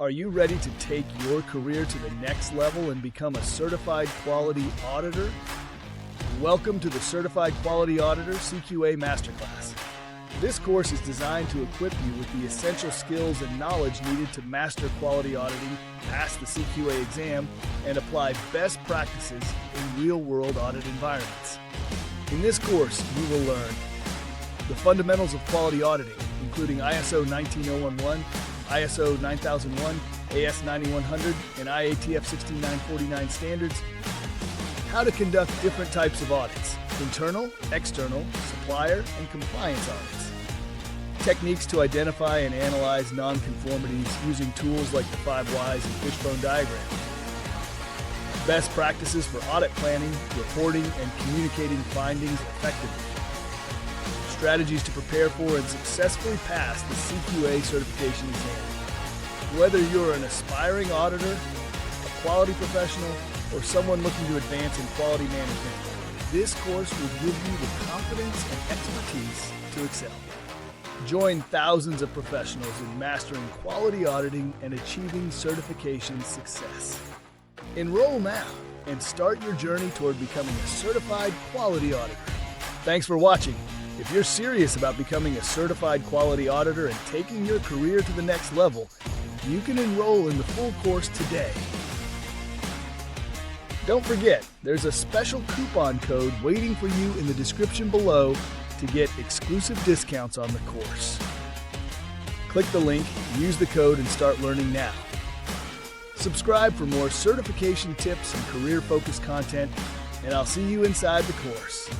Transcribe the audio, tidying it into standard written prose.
Are you ready to take your career to the next level and become a certified quality auditor? Welcome to the Certified Quality Auditor CQA Masterclass. This course is designed to equip you with the essential skills and knowledge needed to master quality auditing, pass the CQA exam, and apply best practices in real-world audit environments. In this course, you will learn the fundamentals of quality auditing, including ISO 19011, ISO 9001, AS 9100, and IATF 16949 standards, how to conduct different types of audits, internal, external, supplier, and compliance audits, techniques to identify and analyze nonconformities using tools like the 5 Whys and fishbone diagram, best practices for audit planning, reporting, and communicating findings effectively, strategies to prepare for and successfully pass the CQA certification exam. Whether you're an aspiring auditor, a quality professional, or someone looking to advance in quality management, this course will give you the confidence and expertise to excel. Join thousands of professionals in mastering quality auditing and achieving certification success. Enroll now and start your journey toward becoming a certified quality auditor. Thanks for watching. If you're serious about becoming a certified quality auditor and taking your career to the next level, you can enroll in the full course today. Don't forget, there's a special coupon code waiting for you in the description below to get exclusive discounts on the course. Click the link, use the code, and start learning now. Subscribe for more certification tips and career-focused content, and I'll see you inside the course.